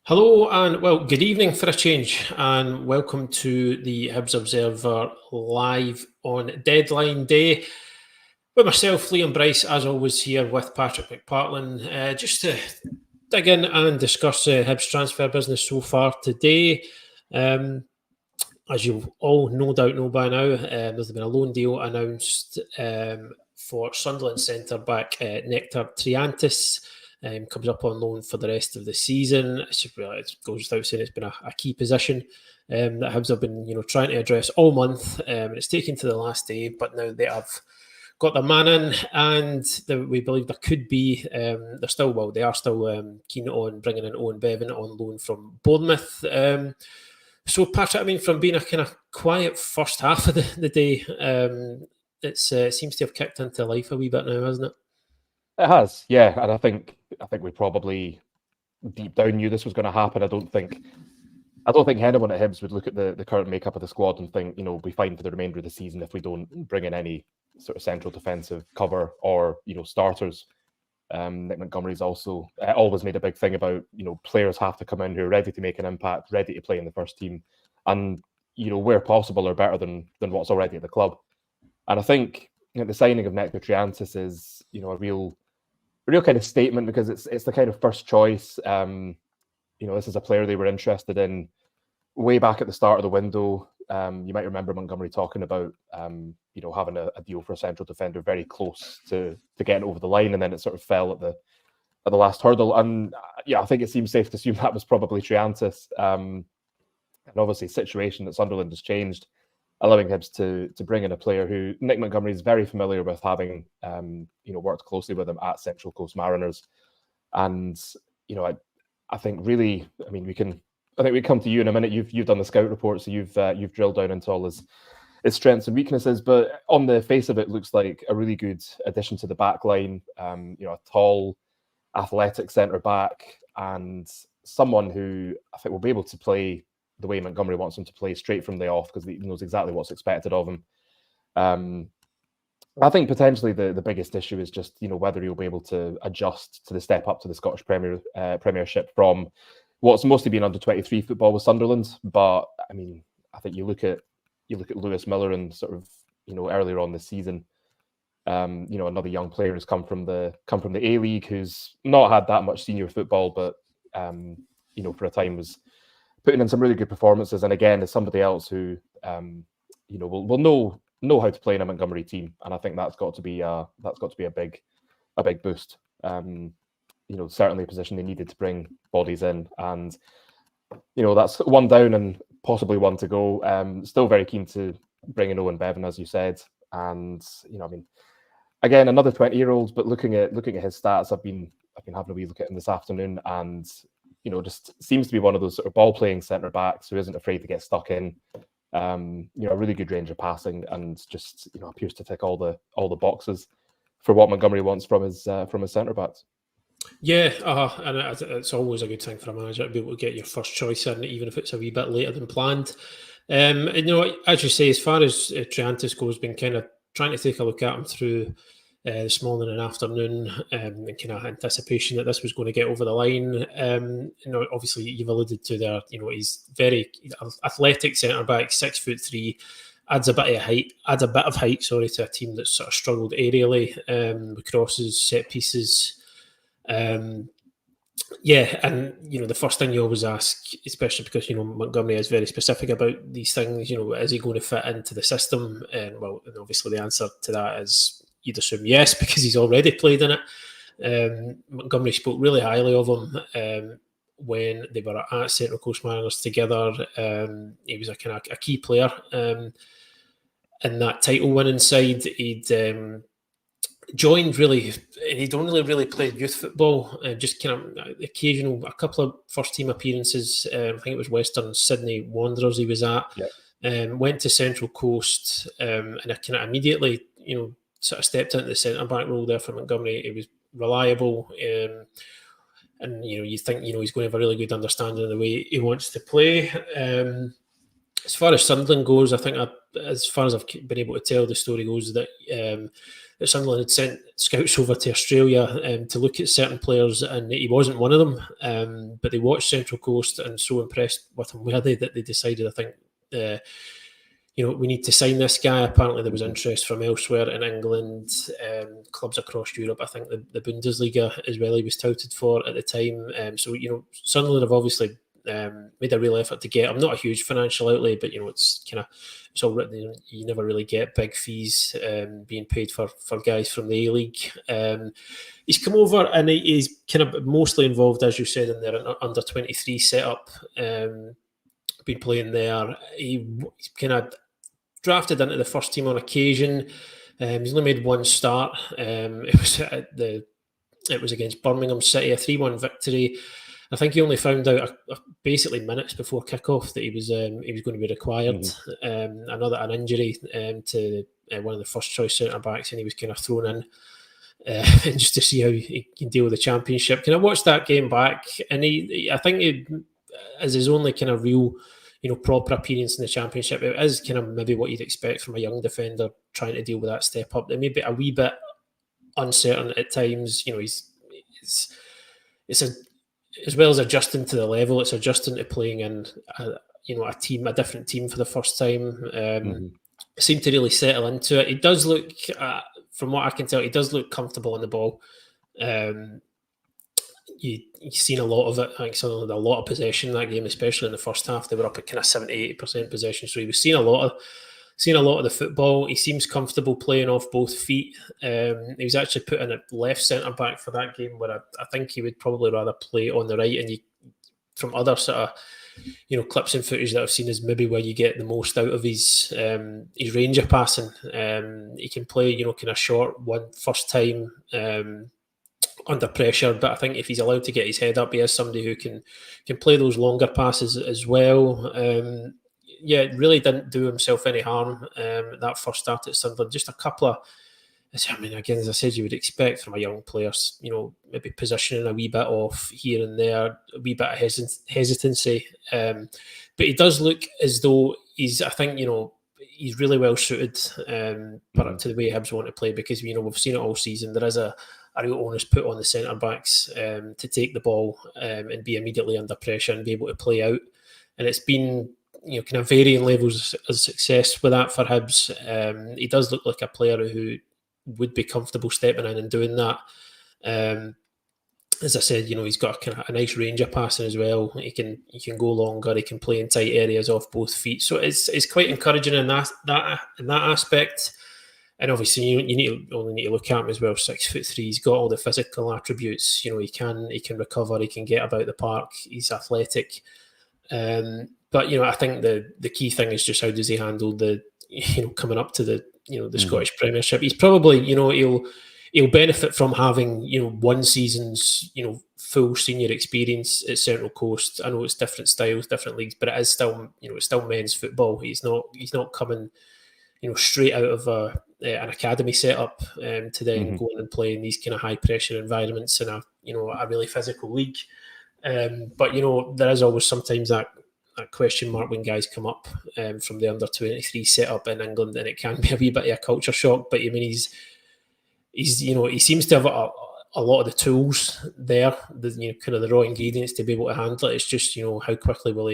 Hello and good evening for a change, and welcome to the Hibs Observer live on deadline day with myself, Liam Bryce, as always, here with Patrick McPartlin, just to dig in and discuss Hibs transfer business so far today. As you all no doubt know by now, there's been a loan deal announced for Sunderland centre-back Nectar Triantis. Comes up on loan for the rest of the season. It goes without saying it's been a key position that Hibs have been trying to address all month. It's taken to the last day, but now they have got their man in, and we believe there could be. They are still keen on bringing in Bevan on loan from Bournemouth. So, Patrick, I mean, from being a kind of quiet first half of the day, it seems to have kicked into life a wee bit now, hasn't it? It has, yeah, and I think we probably deep down knew this was going to happen. I don't think anyone at Hibs would look at the current makeup of the squad and think, we'll be fine for the remainder of the season if we don't bring in any sort of central defensive cover or starters. Nick Montgomery's also always made a big thing about players have to come in who are ready to make an impact, ready to play in the first team, and where possible are better than what's already at the club. And I think the signing of Nectar Triantis is a real kind of statement, because it's the kind of first choice. This is a player they were interested in way back at the start of the window. You might remember Montgomery talking about having a deal for a central defender very close to getting over the line, and then it sort of fell at the last hurdle. And I think it seems safe to assume that was probably Triantis. And obviously, the situation at Sunderland has changed, allowing Hibs to bring in a player who Nick Montgomery is very familiar with, having worked closely with him at Central Coast Mariners. And I think really, I mean, I think we come to you in a minute. You've done the scout report, so you've drilled down into all his strengths and weaknesses. But on the face of it, looks like a really good addition to the back line. A tall, athletic centre back, and someone who I think will be able to play the way Montgomery wants him to play straight from the off, because he knows exactly what's expected of him. I think potentially the biggest issue is just whether he'll be able to adjust to the step up to the Scottish Premiership from what's mostly been under 23 football with Sunderland. But I mean, I think you look at Lewis Miller and sort of earlier on this season, another young player who's come from the A-League, who's not had that much senior football, but for a time was putting in some really good performances. And again, is somebody else who will know how to play in a Montgomery team, and I think that's got to be a big boost. Certainly a position they needed to bring bodies in, and that's one down and possibly one to go. Still very keen to bring in Owen Bevan, as you said, and I mean, again, another 20-year-old, but looking at his stats, I've been having a wee look at him this afternoon, and just seems to be one of those sort of ball playing centre backs who isn't afraid to get stuck in. A really good range of passing, and just appears to tick all the boxes for what Montgomery wants from his centre backs. Yeah, and it's always a good thing for a manager to be able to get your first choice in, even if it's a wee bit later than planned. And as you say, as far as Triantis goes, been kind of trying to take a look at him through this morning and afternoon, in kind of anticipation that this was going to get over the line. Obviously you've alluded to there. He's very athletic centre back, 6'3", adds a bit of height. To a team that's sort of struggled aerially, with crosses, set pieces. And the first thing you always ask, especially because Montgomery is very specific about these things, is he going to fit into the system? And obviously the answer to that is you'd assume yes, because he's already played in it. Montgomery spoke really highly of him when they were at Central Coast Mariners together. He was a kind of a key player in that title winning side. He'd joined really, and he'd only really played youth football, just kind of a couple of first team appearances. I think it was Western Sydney Wanderers he was at. Yeah. Went to Central Coast, and I kind of immediately, sort of stepped into the centre back role there for Montgomery. He was reliable, and you think he's going to have a really good understanding of the way he wants to play. as far as Sunderland goes, I think as far as I've been able to tell, the story goes that Sunderland had sent scouts over to Australia to look at certain players, and he wasn't one of them. But they watched Central Coast and so impressed with him were they that they decided, I think, we need to sign this guy. Apparently there was interest from elsewhere in England, clubs across Europe. I think the Bundesliga as well he was touted for at the time. So Sunderland have obviously made a real effort to get him. Not a huge financial outlay, but it's all written. You never really get big fees being paid for guys from the A-League. He's come over and he's kind of mostly involved, as you said, in their under 23 setup. Been playing there. He's kind of drafted into the first team on occasion. He's only made one start. It was against Birmingham City, a 3-1 victory. I think he only found out basically minutes before kickoff that he was going to be required. An injury to one of the first choice centre backs, and he was kind of thrown in just to see how he can deal with the Championship. Can I watch that game back? And I think it as his only kind of real, proper appearance in the Championship. It is kind of maybe what you'd expect from a young defender trying to deal with that step up. They may be a wee bit uncertain at times. It's as well as adjusting to the level, it's adjusting to playing in a different team for the first time. Seemed to really settle into it. He does look, from what I can tell, he does look comfortable on the ball. You've seen a lot of it. I think Sunderland had a lot of possession in that game, especially in the first half. They were up at kind of 70-80% possession, so he was seeing a lot of the football. He seems comfortable playing off both feet. He was actually put in at left centre back for that game, where I think he would probably rather play on the right. And from other sort of clips and footage that I've seen, is maybe where you get the most out of his range of passing. He can play kind of short one first time under pressure, but I think if he's allowed to get his head up, he is somebody who can play those longer passes as well. It really didn't do himself any harm that first start at Sunderland. Just a couple of, again, as I said, you would expect from a young player, maybe positioning a wee bit off here and there, a wee bit of hesitancy. But he does look as though he's really well suited to the way Hibs want to play, because we've seen it all season. There is a real onus put on the centre backs to take the ball and be immediately under pressure and be able to play out. And it's been kind of varying levels of success with that for Hibs. He does look like a player who would be comfortable stepping in and doing that. As I said, he's got a nice range of passing as well. He can go longer. He can play in tight areas off both feet. So it's quite encouraging in that aspect. And obviously, you only need to look at him as well. 6'3". He's got all the physical attributes. He can recover. He can get about the park. He's athletic. But I think the key thing is just how does he handle the coming up to the Scottish Premiership. He's probably he'll benefit from having one season's full senior experience at Central Coast. I know it's different styles, different leagues, but it is still it's still men's football. He's not coming straight out of an academy setup to then go in and play in these kind of high pressure environments in a really physical league. But there is always sometimes that question mark when guys come up from the under 23 setup in England, and it can be a wee bit of a culture shock. But he seems to have a lot of the tools there, kind of the raw ingredients to be able to handle it. It's just how quickly will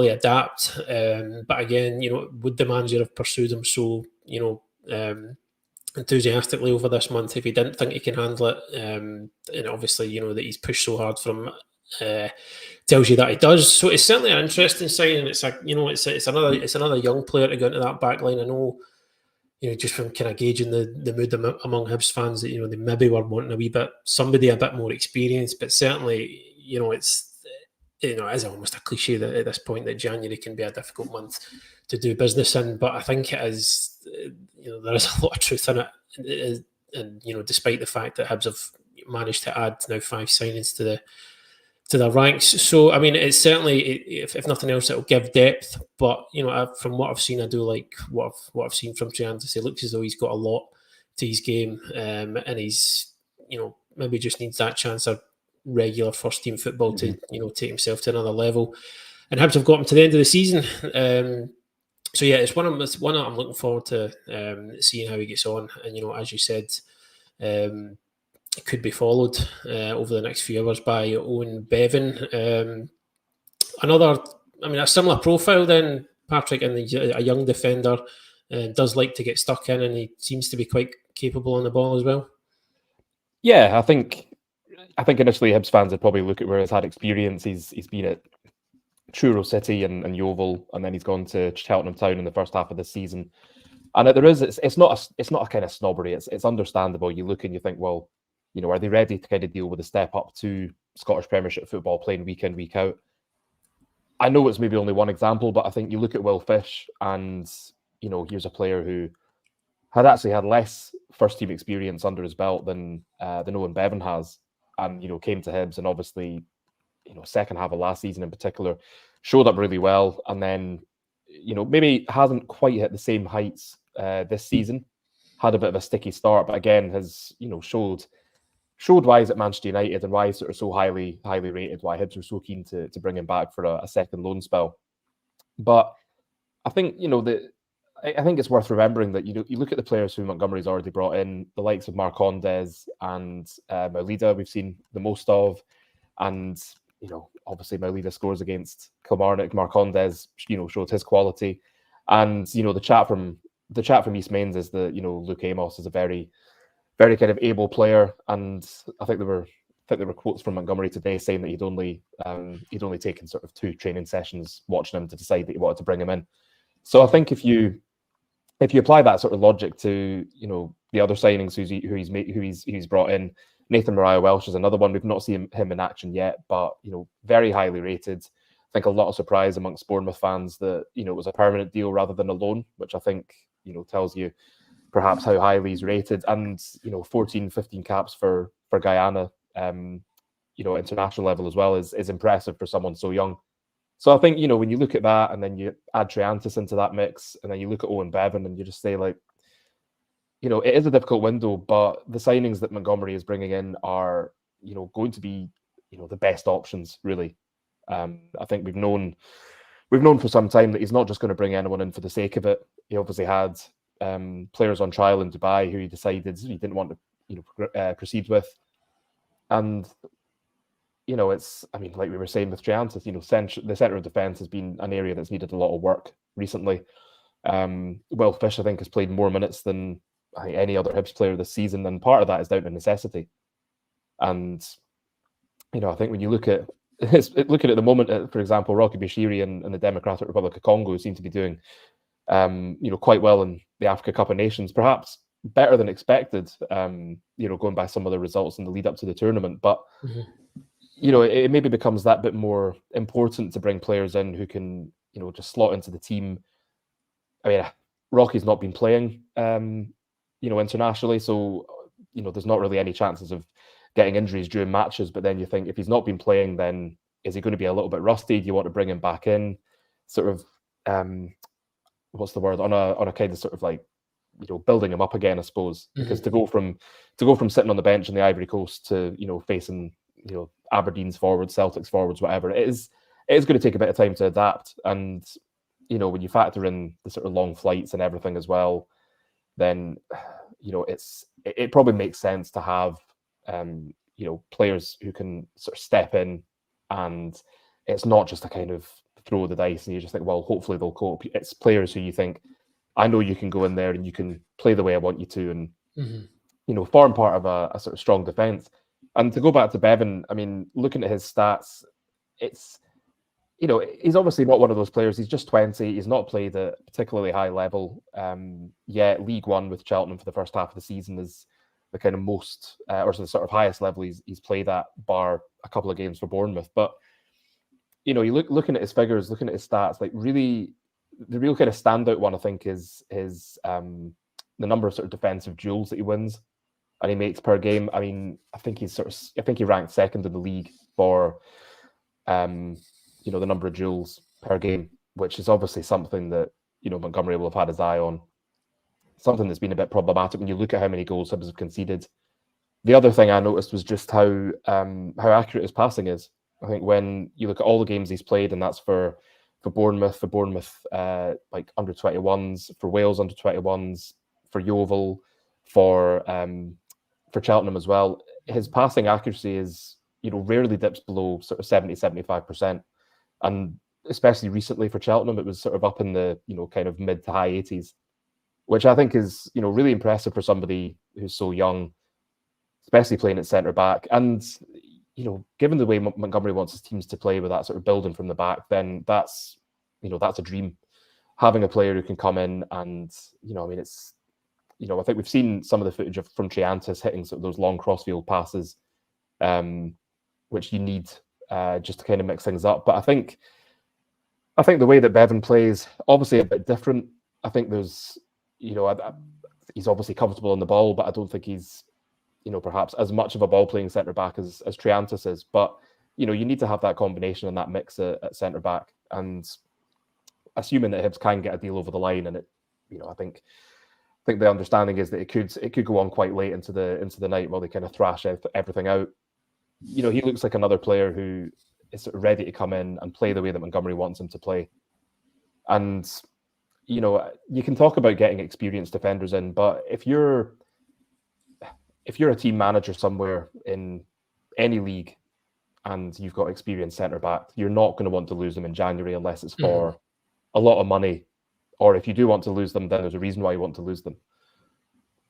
he adapt? But again, would the manager have pursued him so enthusiastically over this month if he didn't think he can handle it? And obviously, that he's pushed so hard from tells you that he does. So it's certainly an interesting signing. It's it's another young player to go into that back line. I know, just from kind of gauging the mood among Hibs fans, that they maybe were wanting somebody a bit more experienced, but certainly it's. It is almost a cliche that at this point that January can be a difficult month to do business in, but I think it is. There is a lot of truth in it, and despite the fact that Hibs have managed to add now 5 signings to their ranks, so it's certainly, if nothing else, it'll give depth. But from what I've seen, I do like what I've seen from Triantis. He looks as though he's got a lot to his game, and he's maybe just needs that chance of regular first team football to take himself to another level. and Hibs have got him to the end of the season. So yeah, it's one that I'm looking forward to seeing how he gets on. And as you said, it could be followed over the next few hours by Owen Bevan. A similar profile then, Patrick, and a young defender. Does like to get stuck in, and he seems to be quite capable on the ball as well. Yeah, I think initially Hibs fans would probably look at where he's had experience. He's been at Truro City and Yeovil, and then he's gone to Cheltenham Town in the first half of this season. And it's not a kind of snobbery. It's understandable. You look and you think, well, are they ready to kind of deal with a step up to Scottish Premiership football, playing week in, week out? I know it's maybe only one example, but I think you look at Will Fish, and here's a player who had actually had less first team experience under his belt than Owen Bevan has, and came to Hibs, and obviously second half of last season in particular showed up really well, and then maybe hasn't quite hit the same heights this season. Had a bit of a sticky start, but again has showed why he's at Manchester United and why he's sort of so highly rated, why Hibs were so keen to bring him back for a second loan spell. But I think I think it's worth remembering that you look at the players who Montgomery's already brought in, the likes of Marcondes and Maulida we've seen the most of, and obviously Maulida scores against Kilmarnock. Marcondes showed his quality, and the chat from East Mains is that Luke Amos is a very, very kind of able player, and I think there were quotes from Montgomery today saying that he'd only taken sort of 2 training sessions watching him to decide that he wanted to bring him in. So I think if you apply that sort of logic to the other signings who he's brought in, Nathan Mariah Welsh is another one. We've not seen him in action yet, but very highly rated. I think a lot of surprise amongst Bournemouth fans that it was a permanent deal rather than a loan, which I think tells you perhaps how highly he's rated. And 14, 15 caps for Guyana, international level as well is impressive for someone so young. So I think when you look at that, and then you add Triantis into that mix, and then you look at Owen Bevan, and you just say, like, it is a difficult window, but the signings that Montgomery is bringing in are going to be the best options, really. I think we've known for some time that he's not just going to bring anyone in for the sake of it. He obviously had players on trial in Dubai who he decided he didn't want to proceed with, and like we were saying with Triantis, the centre of defence has been an area that's needed a lot of work recently. Will Fish, I think, has played more minutes than any other Hibs player this season, and part of that is down to necessity. And I think when you look at the moment, for example, Rocky Bashiri and the Democratic Republic of Congo seem to be doing quite well in the Africa Cup of Nations, perhaps better than expected, going by some of the results in the lead up to the tournament. But it maybe becomes that bit more important to bring players in who can just slot into the team. I mean, Rocky's not been playing internationally, so there's not really any chances of getting injuries during matches. But then you think, if he's not been playing, then is he going to be a little bit rusty? Do you want to bring him back in, sort of what's the word, on a kind of sort of like building him up again, I suppose? Because to go from sitting on the bench in the Ivory Coast to facing Aberdeen's forwards, Celtic's forwards, whatever, it is going to take a bit of time to adapt. And when you factor in the sort of long flights and everything as well, then it probably makes sense to have players who can sort of step in, and it's not just a kind of throw the dice and you just think, well, hopefully they'll cope. It's players who you think, I know you can go in there and you can play the way I want you to, and form part of a sort of strong defence. And to go back to Bevan, I mean, looking at his stats, it's he's obviously not one of those players. He's just 20. He's not played at a particularly high level. Yet League One with Cheltenham for the first half of the season is the kind of most, or the sort of highest level he's played at, bar a couple of games for Bournemouth. But you looking at his figures, looking at his stats, like really, the real kind of standout one, I think, is the number of sort of defensive duels that he wins and he makes per game. I mean, I think he ranked second in the league for the number of duels per game, which is obviously something that Montgomery will have had his eye on. Something that's been a bit problematic when you look at how many goals Hibs have conceded. The other thing I noticed was just how accurate his passing is. I think when you look at all the games he's played, and that's for Bournemouth, like under 21s, for Wales under 21s, for Yeovil, for Cheltenham as well, his passing accuracy is, rarely dips below sort of 70-75%. And especially recently for Cheltenham, it was sort of up in the, kind of mid to high 80s, which I think is, really impressive for somebody who's so young, especially playing at centre back. And, given the way Montgomery wants his teams to play with that sort of building from the back, then that's a dream. Having a player who can come in and, it's, I think we've seen some of the footage from Triantis hitting sort of those long crossfield passes, which you need just to kind of mix things up. But I think the way that Bevan plays, obviously a bit different. I think there's, he's obviously comfortable on the ball, but I don't think he's, perhaps as much of a ball-playing centre-back as Triantis is. But, you need to have that combination and that mix at centre-back. And assuming that Hibs can get a deal over the line, and it, I think the understanding is that it could go on quite late into the night while they kind of thrash everything out. He looks like another player who is sort of ready to come in and play the way that Montgomery wants him to play. And, you can talk about getting experienced defenders in, but if you're a team manager somewhere in any league and you've got experienced centre-back, you're not going to want to lose them in January unless it's for a lot of money. Or if you do want to lose them, then there's a reason why you want to lose them.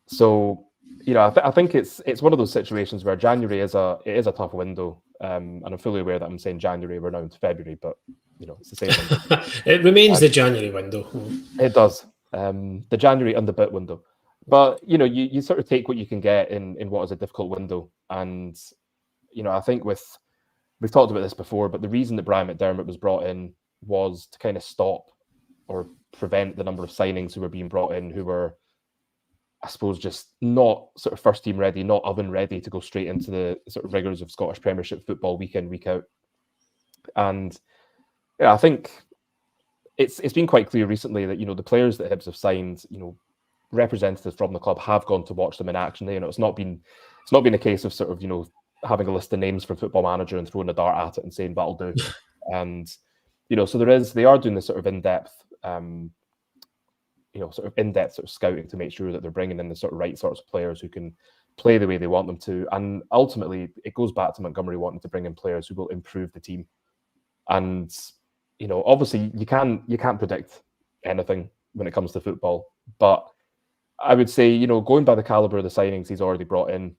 So, I think it's one of those situations where January is a tough window. And I'm fully aware that I'm saying January, we're now into February, but, it's the same window. It remains the January window. It does. The January and the bit window. But, you sort of take what you can get in what is a difficult window. And, I think we've talked about this before, but the reason that Brian McDermott was brought in was to kind of stop or prevent the number of signings who were being brought in who were, I suppose, just not sort of first team ready, not oven ready to go straight into the sort of rigors of Scottish Premiership football week in, week out. And I think it's been quite clear recently that, the players that Hibs have signed, representatives from the club have gone to watch them in action. It's not been a case of sort of, having a list of names from Football Manager and throwing a dart at it and saying that'll do. And, so they are doing this sort of in-depth, sort of scouting to make sure that they're bringing in the sort of right sorts of players who can play the way they want them to. And ultimately, it goes back to Montgomery wanting to bring in players who will improve the team. And, obviously you can't predict anything when it comes to football, but I would say, going by the caliber of the signings he's already brought in,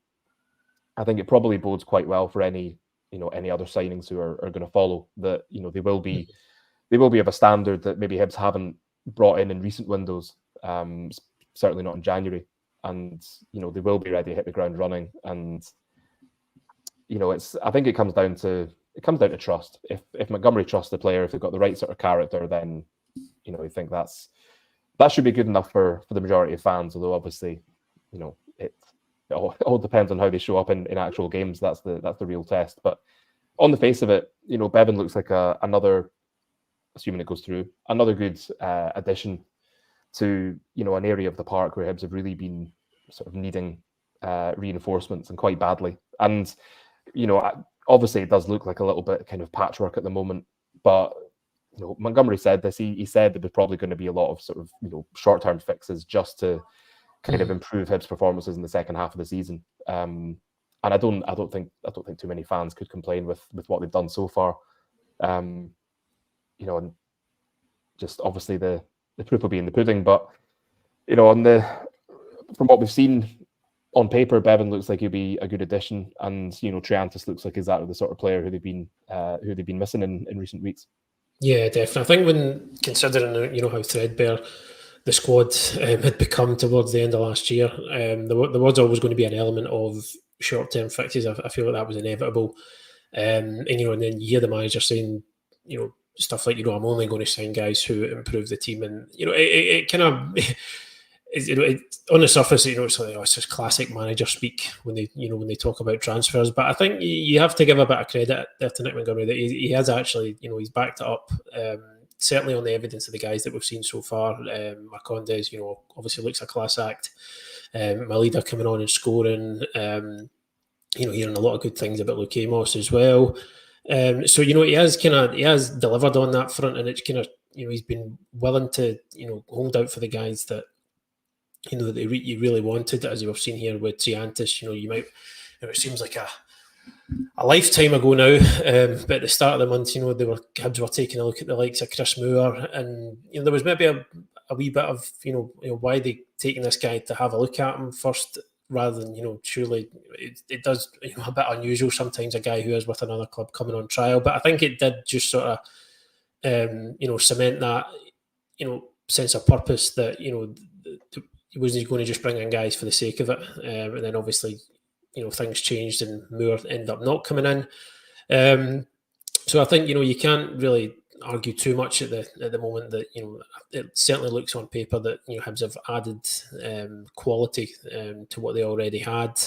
I think it probably bodes quite well for any other signings who are going to follow, that, they will be of a standard that maybe Hibs haven't brought in recent windows, certainly not in January. And, they will be ready to hit the ground running. And, I think it comes down to trust. If Montgomery trusts the player, if they've got the right sort of character, then, I think that should be good enough for the majority of fans. Although obviously, it all depends on how they show up in actual games. That's the real test. But on the face of it, Bevan looks like another, assuming it goes through, another good addition to an area of the park where Hibs have really been sort of needing reinforcements, and quite badly. And obviously it does look like a little bit kind of patchwork at the moment, but Montgomery said this. He said that there's probably going to be a lot of sort of short-term fixes just to kind of improve Hibs' performances in the second half of the season. And I don't think too many fans could complain with what they've done so far. And just obviously the proof will be in the pudding. But from what we've seen on paper, Bevan looks like he'll be a good addition, and Triantis looks like exactly the sort of player who they've been missing in recent weeks. Yeah, definitely. I think when considering how threadbare the squad had become towards the end of last year, there was always going to be an element of short-term fixes. I feel like that was inevitable. And then you hear the manager saying, stuff like, I'm only going to sign guys who improve the team, and it kind of. On the surface, it's like, it's just classic manager speak when they talk about transfers. But I think you have to give a bit of credit there to Nick Montgomery that he has actually, he's backed it up. Certainly on the evidence of the guys that we've seen so far. Marcondes, obviously looks a class act. Malida coming on and scoring. Hearing a lot of good things about Luke Amos as well. So he has delivered on that front, and it's kind of he's been willing to hold out for the guys that that you really wanted, as you've seen here with Triantis. You might it seems like a lifetime ago now, but at the start of the month, Hibs were taking a look at the likes of Chris Moore, and there was maybe a wee bit of why they taking this guy to have a look at him first, rather than surely it does a bit unusual sometimes, a guy who is with another club coming on trial. But I think it did just sort of cement that sense of purpose that he wasn't going to just bring in guys for the sake of it, and then obviously things changed and Moore ended up not coming in. So I think you can't really argue too much at the moment that it certainly looks on paper that Hibs have added quality to what they already had.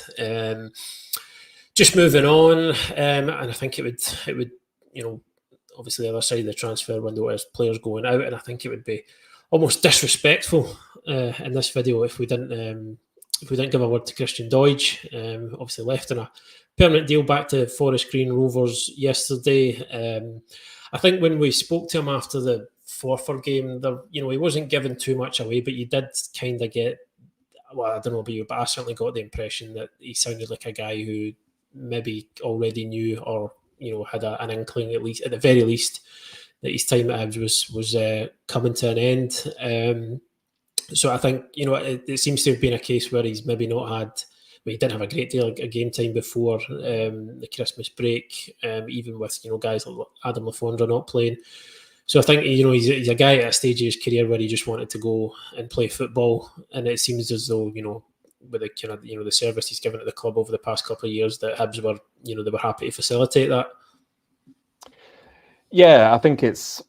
Just moving on, and I think it would obviously the other side of the transfer window is players going out, and I think it would be almost disrespectful in this video if we didn't give a word to Christian Doidge. Obviously left on a permanent deal back to Forest Green Rovers yesterday. I think when we spoke to him after the Forfar game, he wasn't giving too much away, but you did kind of get, well, I don't know about you, but I certainly got the impression that he sounded like a guy who maybe already knew or had an inkling, at the very least, that his time at Hibs was coming to an end. So I think it seems to have been a case where he's maybe not had. He didn't have a great deal of game time before the Christmas break, even with guys like Adam Lafondra not playing. So I think he's a guy at a stage of his career where he just wanted to go and play football, and it seems as though with the kind of the service he's given at the club over the past couple of years, that Hibs were they were happy to facilitate that. Yeah, I think it's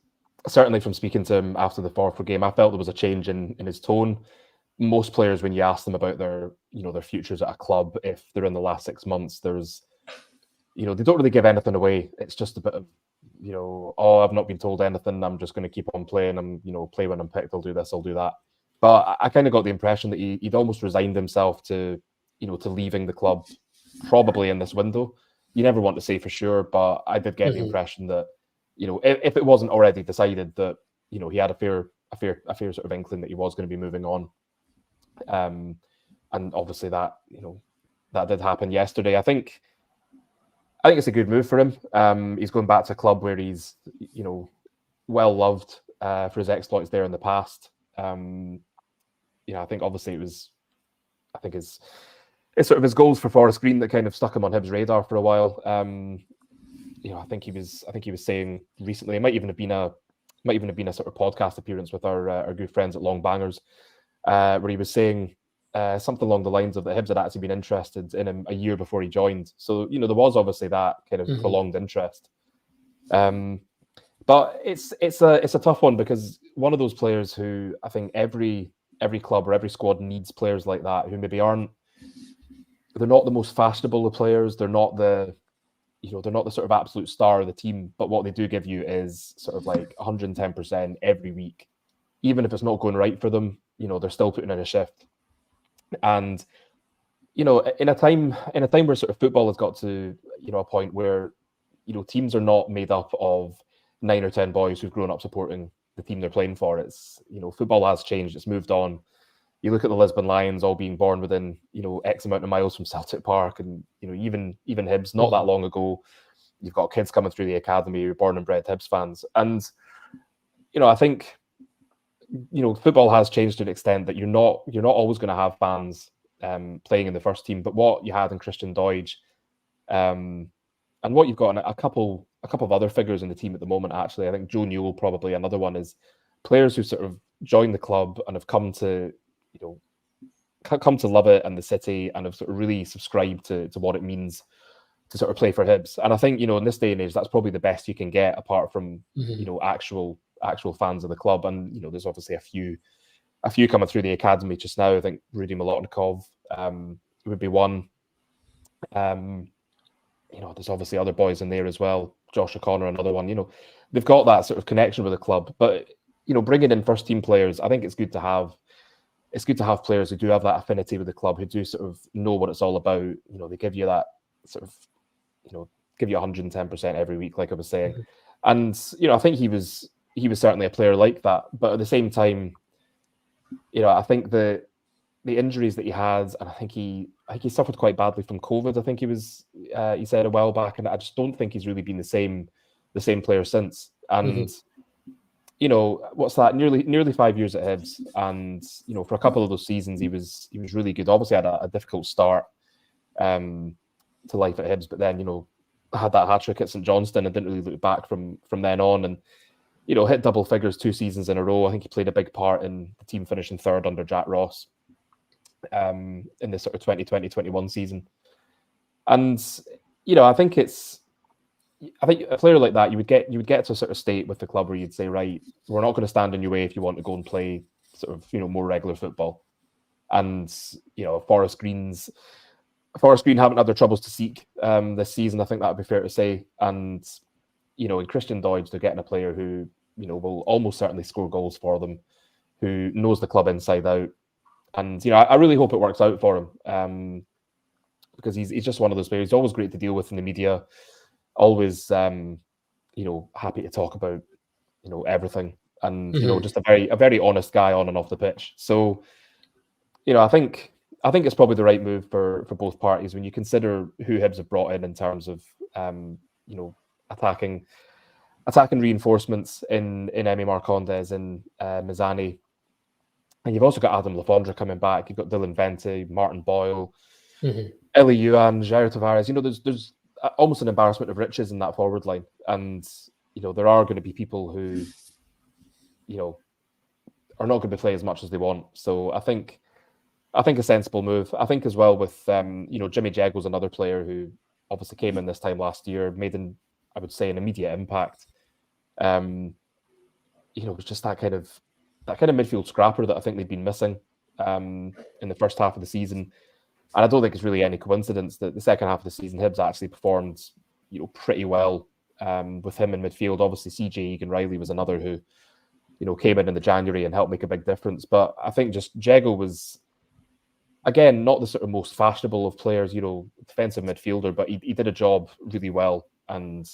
certainly from speaking to him after the Forfar game, I felt there was a change in his tone. Most players, when you ask them about their futures at a club, if they're in the last 6 months, there's they don't really give anything away. It's just a bit of oh, I've not been told anything, I'm just going to keep on playing. I'm play when I'm picked, I'll do this, I'll do that. But I kind of got the impression that he'd almost resigned himself to to leaving the club probably in this window. You never want to say for sure, but I did get the impression that if it wasn't already decided that he had a fair sort of inkling that he was going to be moving on, and obviously that that did happen yesterday. I think it's a good move for him. He's going back to a club where he's well loved for his exploits there in the past. I think obviously it's sort of his goals for Forest Green that kind of stuck him on Hibs' radar for a while. I think he was saying recently, it might even have been a sort of podcast appearance with our good friends at Long Bangers, where he was saying something along the lines of that Hibs had actually been interested in him a year before he joined. So there was obviously that kind of prolonged interest. But it's a tough one, because one of those players who I think every club or every squad needs players like that, who maybe they're not the most fashionable of players, they're not the sort of absolute star of the team, but what they do give you is sort of like 110% every week. Even if it's not going right for them, they're still putting in a shift. And in a time where sort of football has got to a point where teams are not made up of 9 or 10 boys who've grown up supporting the team they're playing for. It's football has changed, it's moved on. You look at the Lisbon Lions all being born within X amount of miles from Celtic Park, and even Hibs not that long ago, you've got kids coming through the academy who are born and bred Hibs fans. And I think football has changed to an extent that you're not always going to have fans playing in the first team. But what you had in Christian Doidge, and what you've got in a couple of other figures in the team at the moment, actually, I think Joe Newell probably another one, is players who sort of joined the club and have come to love it and the city, and have sort of really subscribed to what it means to sort of play for Hibs. And I think in this day and age, that's probably the best you can get, apart from actual fans of the club. And there's obviously a few coming through the academy just now. I think Rudy Molotnikov would be one. There's obviously other boys in there as well. Josh O'Connor, another one. They've got that sort of connection with the club. But bringing in first team players, I think it's good to have. It's good to have players who do have that affinity with the club, who do sort of know what it's all about. They give you that sort of give you 110% every week, like I was saying. And I think he was certainly a player like that. But at the same time, I think the injuries that he had, and I think he suffered quite badly from COVID. I think he said a while back, and I just don't think he's really been the same player since. And what's that? Nearly 5 years at Hibs, and for a couple of those seasons, he was really good. Obviously, had a difficult start to life at Hibs, but then had that hat trick at St Johnstone and didn't really look back from then on, and hit double figures 2 seasons in a row. I think he played a big part in the team finishing third under Jack Ross in the sort of 2020-21 season. And I think a player like that, you would get to a sort of state with the club where you'd say, right, we're not going to stand in your way if you want to go and play sort of more regular football. And Forest Green haven't had their troubles to seek this season. I think that would be fair to say. And in Christian Doidge, they're getting a player who will almost certainly score goals for them, who knows the club inside out. And I really hope it works out for him, because he's just one of those players. He's always great to deal with in the media, always happy to talk about everything, and just a very honest guy on and off the pitch. So I think it's probably the right move for both parties when you consider who Hibs have brought in terms of attacking reinforcements in Emi Marcondes and Mazzani. And you've also got Adam Lafondra coming back. You've got Dylan Vente, Martin Boyle, Eli Yuan, Jair Tavares. There's almost an embarrassment of riches in that forward line. And, there are going to be people who, are not going to play as much as they want. So I think a sensible move. I think as well with, Jimmy Jego's another player who obviously came in this time last year, made an immediate impact. It was just that kind of midfield scrapper that I think they've been missing in the first half of the season. And I don't think it's really any coincidence that the second half of the season, Hibs actually performed, pretty well with him in midfield. Obviously, CJ Egan-Riley was another who, came in the January and helped make a big difference. But I think just Jego was, again, not the sort of most fashionable of players, defensive midfielder, but he did a job really well and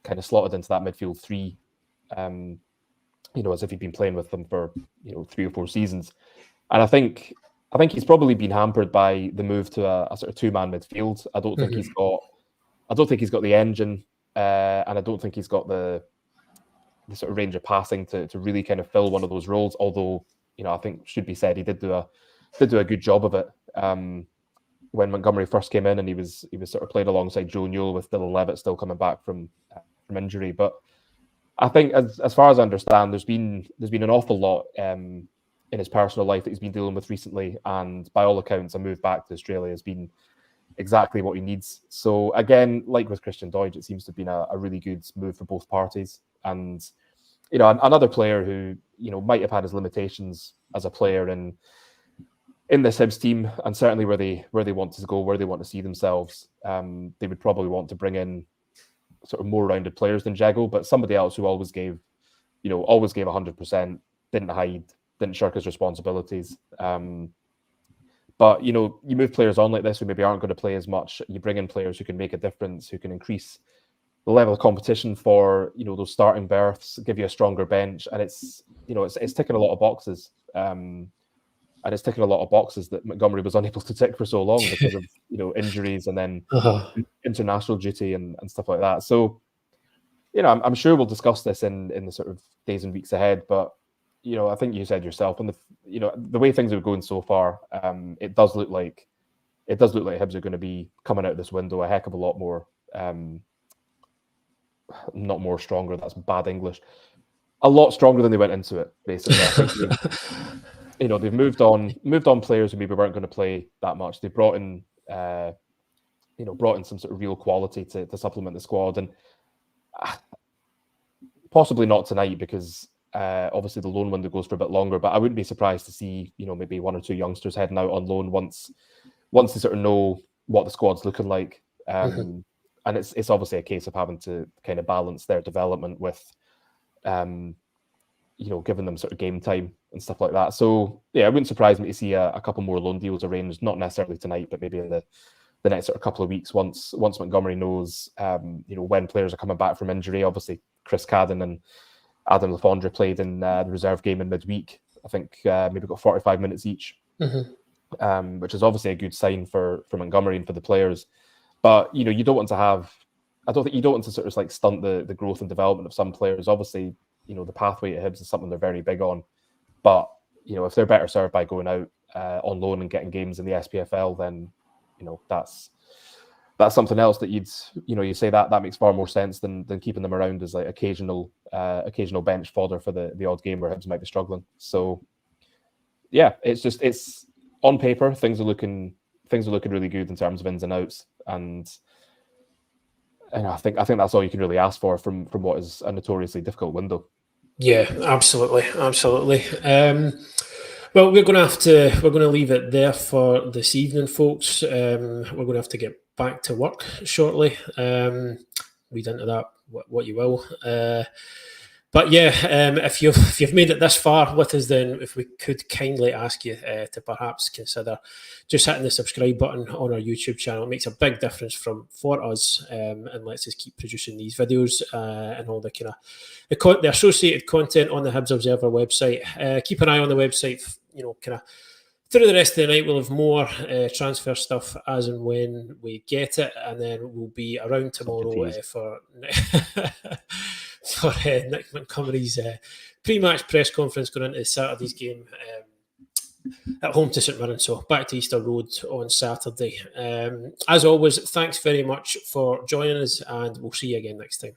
kind of slotted into that midfield three, as if he'd been playing with them for 3 or 4 seasons. And I think he's probably been hampered by the move to a sort of 2-man midfield. I don't think he's got the engine, and I don't think he's got the sort of range of passing to really kind of fill one of those roles. Although I think should be said he did do a good job of it when Montgomery first came in, and he was sort of played alongside Joe Newell with Dylan Levitt still coming back from injury. But I think as far as I understand, there's been an awful lot in his personal life that he's been dealing with recently, and by all accounts, a move back to Australia has been exactly what he needs. So again, like with Christian Doidge, it seems to have been a really good move for both parties. And another player who might have had his limitations as a player in this Hibs team, and certainly where they want to go, where they want to see themselves, they would probably want to bring in sort of more rounded players than Jego, but somebody else who always gave 100%, didn't hide, didn't shirk his responsibilities. But you move players on like this who maybe aren't going to play as much. You bring in players who can make a difference, who can increase the level of competition for those starting berths, give you a stronger bench, and it's ticking a lot of boxes. And it's ticking a lot of boxes that Montgomery was unable to tick for so long because of injuries and then international duty and stuff like that. So I'm sure we'll discuss this in the sort of days and weeks ahead. But I think you said yourself, and the way things are going so far, it does look like Hibs are going to be coming out of this window a heck of a lot more, not more stronger. That's bad English. A lot stronger than they went into it. Basically, I think they've moved on players who maybe weren't going to play that much. They brought in some sort of real quality to supplement the squad, and possibly not tonight because obviously the loan window goes for a bit longer. But I wouldn't be surprised to see maybe 1 or 2 youngsters heading out on loan once they sort of know what the squad's looking like. And it's obviously a case of having to kind of balance their development with giving them sort of game time and stuff like that. So yeah, it wouldn't surprise me to see a couple more loan deals arranged, not necessarily tonight, but maybe in the the next sort of couple of weeks once Montgomery knows, when players are coming back from injury. Obviously, Chris Cadden and Adam Lafondre played in the reserve game in midweek. I think maybe got 45 minutes each, which is obviously a good sign for Montgomery and for the players. But you don't want to have. I don't think you don't want to sort of like stunt the growth and development of some players. Obviously, the pathway at Hibs is something they're very big on. But if they're better served by going out on loan and getting games in the SPFL, then that's something else that you say that makes far more sense than keeping them around as like occasional bench fodder for the odd game where Hibs might be struggling. So yeah, it's on paper things are looking really good in terms of ins and outs, and I think that's all you can really ask for from what is a notoriously difficult window. Yeah, absolutely. Well, we're going to leave it there for this evening, folks. We're going to have to get back to work shortly. Read into that what you will. But yeah, if you've made it this far with us, then if we could kindly ask you to perhaps consider just hitting the subscribe button on our YouTube channel. It makes a big difference for us, and lets us keep producing these videos and all the kind of the associated content on the Hibs Observer website. Keep an eye on the website, kind of through the rest of the night. We'll have more transfer stuff as and when we get it, and then we'll be around tomorrow for Nick Montgomery's pre-match press conference going into Saturday's game at home to St Mirren. So back to Easter Road on Saturday. As always, thanks very much for joining us, and we'll see you again next time.